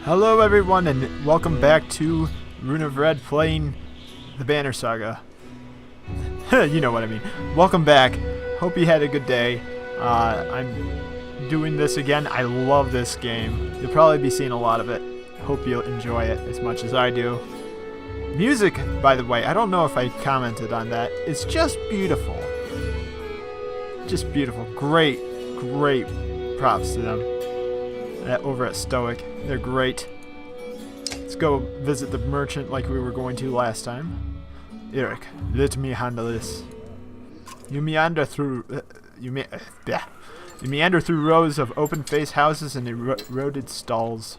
Hello everyone and welcome back to Rune of Red playing the Banner Saga. You know what I mean. Welcome back. Hope you had a good day. I'm doing this again. I love this game. You'll probably be seeing a lot of it. Hope you'll enjoy it as much as I do. Music, by the way, I don't know if I commented on that. It's just beautiful. Just beautiful. Great props to them. Over at Stoic. They're great. Let's go visit the merchant like we were going to last time. Eric, let me handle this. You meander through rows of open-faced houses and eroded stalls.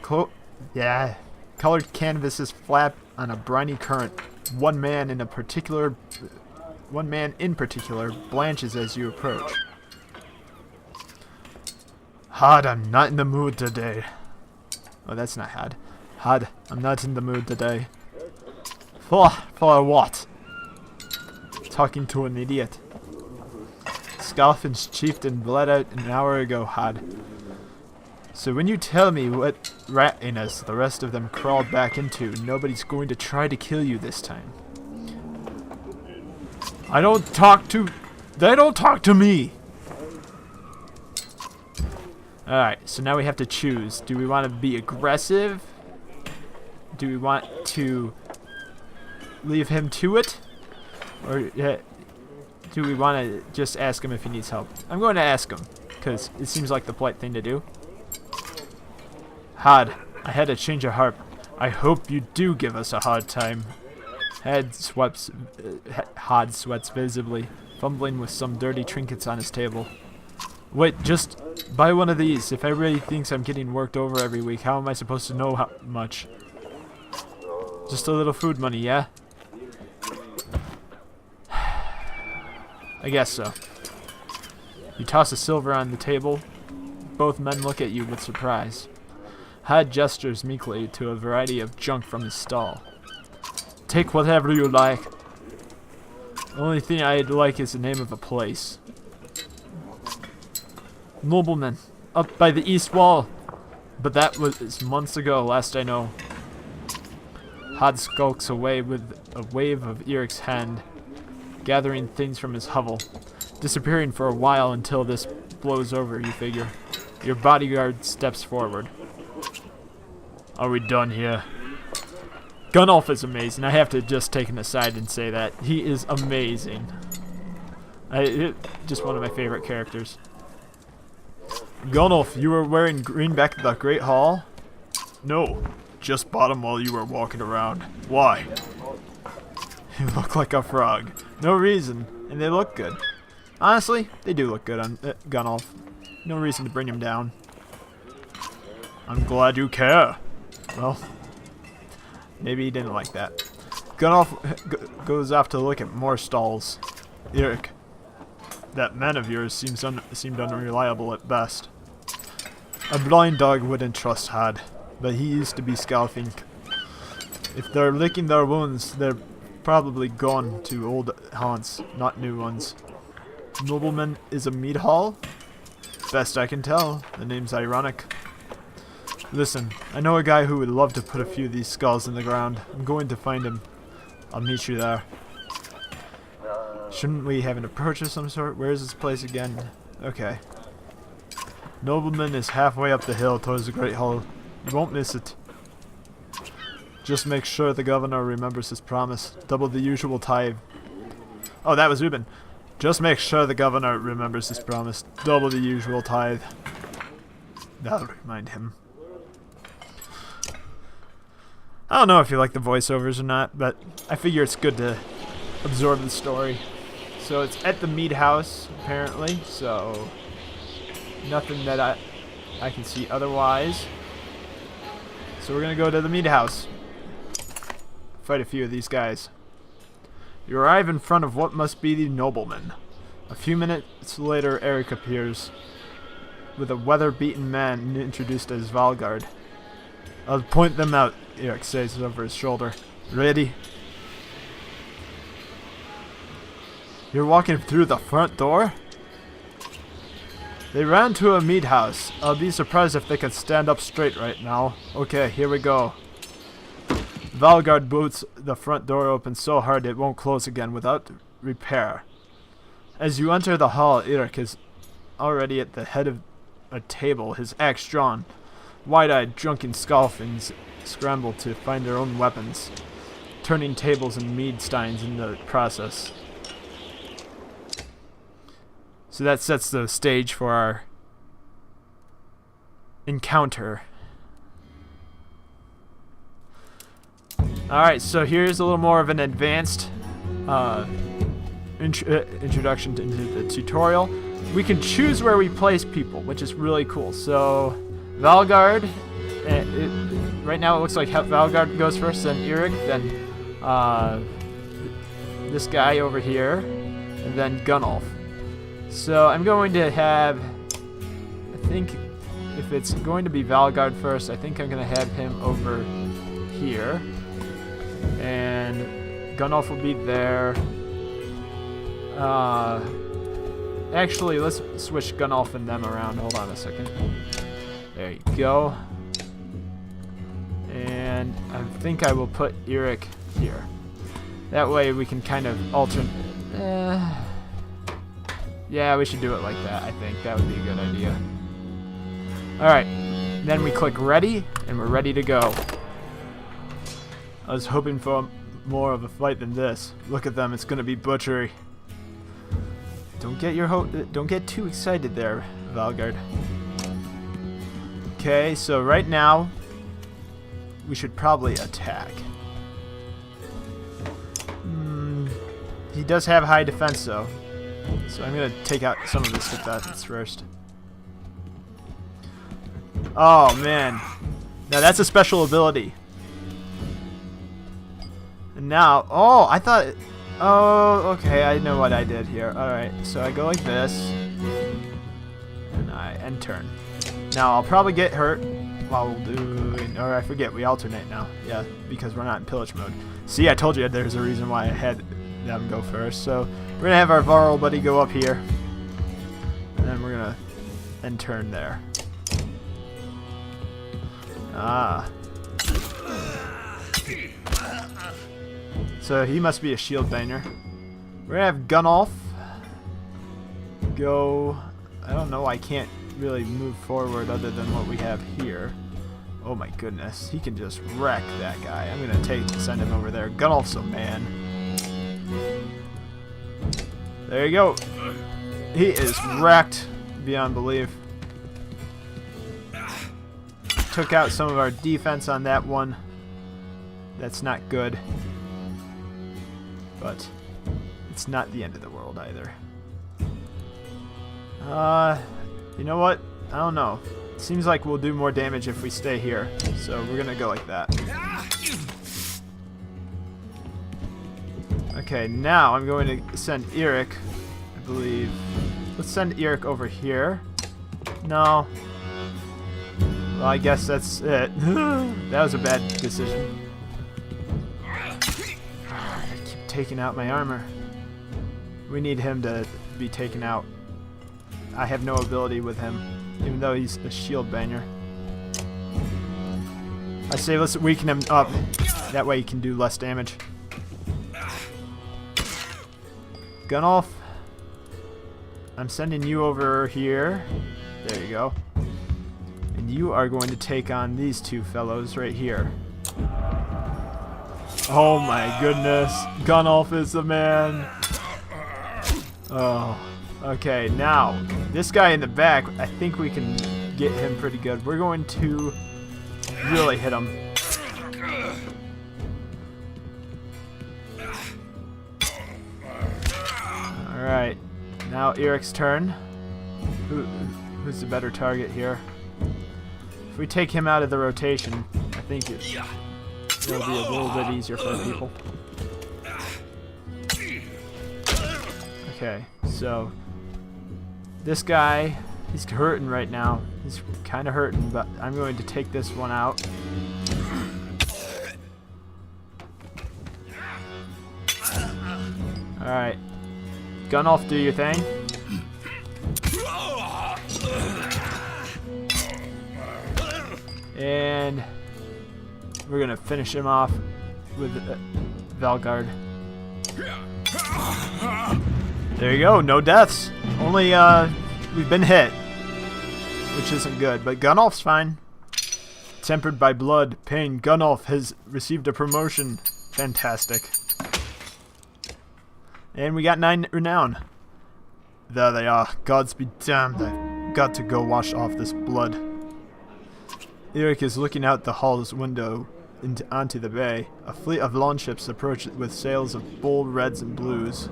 Colored canvases flap on a briny current. One man in particular blanches as you approach. Had, I'm not in the mood today. Oh, that's not had. Had, I'm not in the mood today. For what? Talking to an idiot. Scalfin's chieftain bled out an hour ago, Had. So when you tell me what rat-iness the rest of them crawled back into, nobody's going to try to kill you this time. They don't talk to me! Alright, so now we have to choose. Do we want to be aggressive? Do we want to leave him to it? Or do we want to just ask him if he needs help? I'm going to ask him, because it seems like the polite thing to do. Had, I had a change of heart. I hope you do give us a hard time. Had sweats visibly, fumbling with some dirty trinkets on his table. Wait, just buy one of these. If everybody thinks I'm getting worked over every week, how am I supposed to know how much? Just a little food money, yeah? I guess so. You toss a silver on the table. Both men look at you with surprise. Had gestures meekly to a variety of junk from his stall. Take whatever you like. The only thing I'd like is the name of a place. Nobleman, up by the east wall. But that was months ago, last I know. Had skulks away with a wave of Eric's hand, gathering things from his hovel, disappearing for a while until this blows over, you figure. Your bodyguard steps forward. Are we done here? Gunnulf is amazing. I have to just take an aside and say that. He is amazing. Just one of my favorite characters. Gunnulf, you were wearing green back at the Great Hall? No, just bought them while you were walking around. Why? You look like a frog. No reason, and they look good. Honestly, they do look good on Gunnulf. No reason to bring him down. I'm glad you care. Well, maybe he didn't like that. Gunnulf goes off to look at more stalls. Eric, that man of yours seemed unreliable at best. A blind dog wouldn't trust Had, but he used to be Scalfing. If they're licking their wounds, they're probably gone to old haunts, not new ones. Nobleman is a mead hall? Best I can tell. The name's ironic. Listen, I know a guy who would love to put a few of these skulls in the ground. I'm going to find him. I'll meet you there. Shouldn't we have an approach of some sort? Where is this place again? Okay. Nobleman is halfway up the hill towards the Great Hall. You won't miss it. Just make sure the governor remembers his promise. Double the usual tithe. Oh, that was Ruben. Just make sure the governor remembers his promise. Double the usual tithe. That'll remind him. I don't know if you like the voiceovers or not, but I figure it's good to absorb the story. So it's at the mead house, apparently, so nothing that I can see otherwise. So we're gonna go to the mead house. Fight a few of these guys. You arrive in front of what must be the nobleman. A few minutes later, Eric appears with a weather-beaten man introduced as Valgard. I'll point them out, Eric says over his shoulder. Ready? You're walking through the front door? They ran to a meat house. I'll be surprised if they can stand up straight right now. Okay, here we go. Valgard boots the front door open so hard it won't close again without repair. As you enter the hall, Eirik is already at the head of a table, his axe drawn. Wide-eyed, drunken Scalfings scramble to find their own weapons, turning tables and mead steins in the process. So that sets the stage for our encounter. Alright, so here's a little more of an advanced introduction into the tutorial. We can choose where we place people, which is really cool. So, Valgard, right now it looks like Valgard goes first, then Eirik, then this guy over here, and then Gunnulf. So I'm going to have, I think if it's going to be Valgard first, I think I'm going to have him over here. And Gunnulf will be there. Actually, let's switch Gunnulf and them around. Hold on a second. There you go. And I think I will put Eirik here. That way we can kind of alternate. Yeah, we should do it like that, I think. That would be a good idea. Alright. Then we click ready, and we're ready to go. I was hoping for more of a fight than this. Look at them, it's gonna be butchery. Don't get too excited there, Valgard. Okay, so right now we should probably attack. He does have high defense though, so I'm gonna take out some of his defense first. Oh man, now that's a special ability. And now, oh, I thought. Oh, okay, I know what I did here. Alright, so I go like this, and I end turn. Now, I'll probably get hurt while doing, or I forget, we alternate now. Yeah, because we're not in pillage mode. See, I told you there's a reason why I had them go first. So, we're going to have our Varl buddy go up here, and then we're going to end turn there. Ah. So he must be a shield banger. We're gonna have Gunnulf go. I don't know. I can't really move forward other than what we have here. Oh my goodness, he can just wreck that guy. I'm gonna send him over there. Gunnulf's a man. There you go. He is wrecked beyond belief. Took out some of our defense on that one. That's not good. But it's not the end of the world either. You know what? I don't know. Seems like we'll do more damage if we stay here. So we're gonna go like that. Okay, now I'm going to send Eirik, I believe. Let's send Eirik over here. No. Well, I guess that's it. That was a bad decision. Taking out my armor. We need him to be taken out. I have no ability with him, even though he's a shield banger. I say let's weaken him up. That way he can do less damage. Gunnulf, I'm sending you over here. There you go. And you are going to take on these two fellows right here. Oh my goodness, Gunnulf is the man. Oh, okay, now, this guy in the back, I think we can get him pretty good. We're going to really hit him. Alright, now Eirik's turn. Who's the better target here? If we take him out of the rotation, I think it'll be a little bit easier for people. Okay, so this guy, he's hurting right now. He's kind of hurting, but I'm going to take this one out. Alright. Gunnulf, do your thing. And we're gonna finish him off with Valgard. There you go, no deaths. Only we've been hit, which isn't good, but Gunnulf's fine. Tempered by blood, pain, Gunnulf has received a promotion. Fantastic. And we got 9 renown. There they are. Gods be damned. I've got to go wash off this blood. Eric is looking out the hall's window onto the bay. A fleet of lawnships approach with sails of bold reds and blues.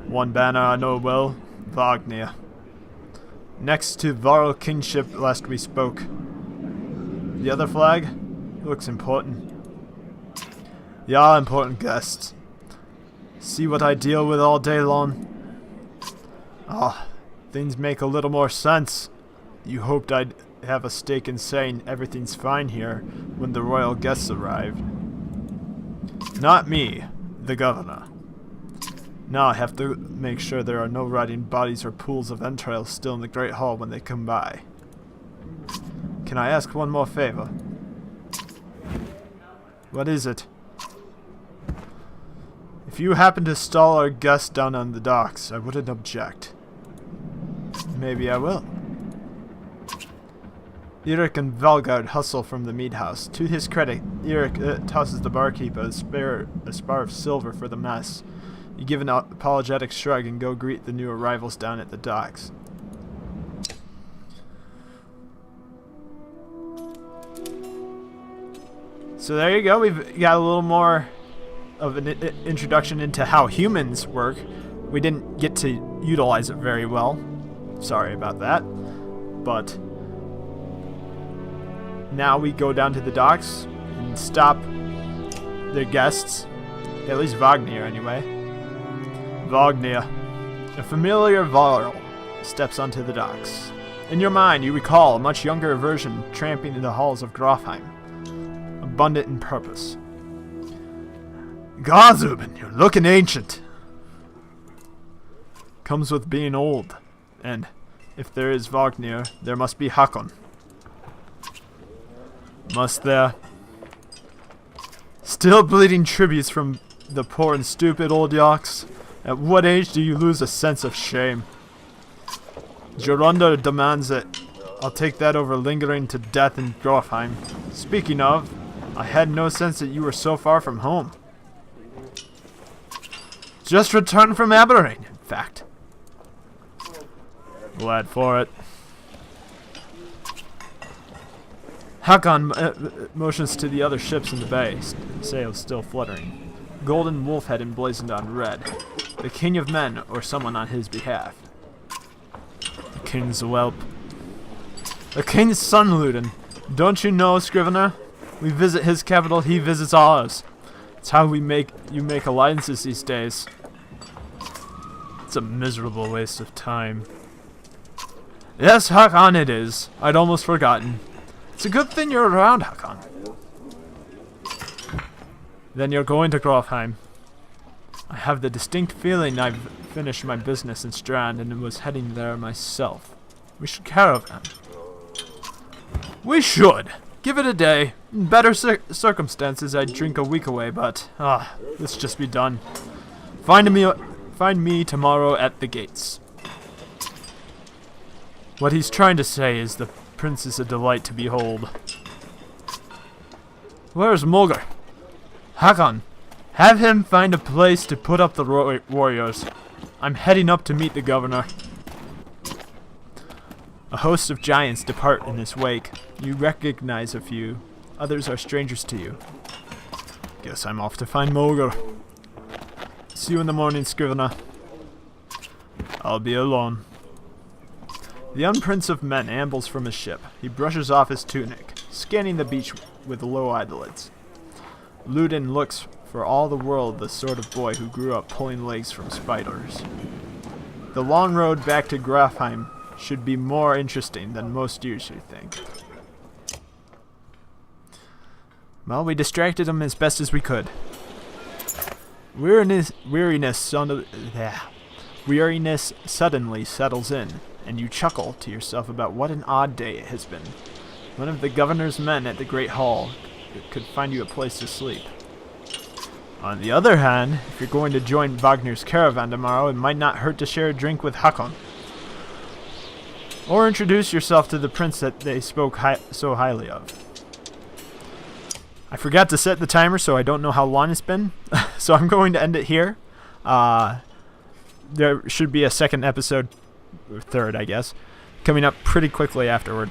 One banner I know well, Wagner. Next to Varl kingship last we spoke. The other flag? Looks important. Yeah, important guests. See what I deal with all day long? Ah, things make a little more sense. You hoped I'd have a stake in saying everything's fine here when the royal guests arrived. Not me, the governor. Now I have to make sure there are no rotting bodies or pools of entrails still in the Great Hall when they come by. Can I ask one more favor? What is it? If you happen to stall our guests down on the docks, I wouldn't object. Maybe I will. Eric and Valgard hustle from the mead house. To his credit, Eric tosses the barkeep a spar of silver for the mess. You give an apologetic shrug and go greet the new arrivals down at the docks. So there you go. We've got a little more of an introduction into how humans work. We didn't get to utilize it very well. Sorry about that. But now we go down to the docks and stop their guests. At least Wagner, anyway. Wagner. A familiar Varl steps onto the docks. In your mind, you recall a much younger version tramping in the halls of Grofheim. Abundant in purpose. Gazubin, you're looking ancient. Comes with being old. And if there is Wagner, there must be Hakon. Must there? Still bleeding tributes from the poor and stupid old yaks? At what age do you lose a sense of shame? Jorunda demands it. I'll take that over lingering to death in Grofheim. Speaking of, I had no sense that you were so far from home. Just returned from Aberrain, in fact. Glad for it. Hakon motions to the other ships in the bay, sails still fluttering. Golden wolf head emblazoned on red. The king of men, or someone on his behalf. The king's whelp. The king's son, Luden. Don't you know, Scrivener? We visit his capital, he visits ours. It's how you make alliances these days. It's a miserable waste of time. Yes, Hakon, it is. I'd almost forgotten. It's a good thing you're around, Hakon. Then you're going to Grofheim. I have the distinct feeling I've finished my business in Strand and was heading there myself. We should caravan. We should. Give it a day. In better circumstances, I'd drink a week away, but let's just be done. Find me tomorrow at the gates. What he's trying to say is the prince is a delight to behold. Where's Mulgar? Hakon, have him find a place to put up the warriors. I'm heading up to meet the governor. A host of giants depart in his wake. You recognize a few. Others are strangers to you. Guess I'm off to find Mulgar. See you in the morning, Scrivener. I'll be alone. The unprince of men ambles from his ship. He brushes off his tunic, scanning the beach with low eyelids. Luden looks for all the world the sort of boy who grew up pulling legs from spiders. The long road back to Grofheim should be more interesting than most usually think. Well, we distracted him as best as we could. Weariness suddenly settles in, and you chuckle to yourself about what an odd day it has been. One of the governor's men at the Great Hall could find you a place to sleep. On the other hand, if you're going to join Wagner's caravan tomorrow, it might not hurt to share a drink with Hakon. Or introduce yourself to the prince that they spoke so highly of. I forgot to set the timer, so I don't know how long it's been. So I'm going to end it here. There should be a second episode, or third, I guess, coming up pretty quickly afterward.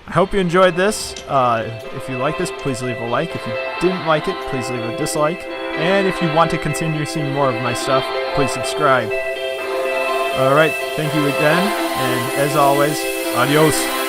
I hope you enjoyed this. If you like this, please leave a like. If you didn't like it, please leave a dislike. And if you want to continue seeing more of my stuff, please subscribe. Alright, thank you again, and as always, adios.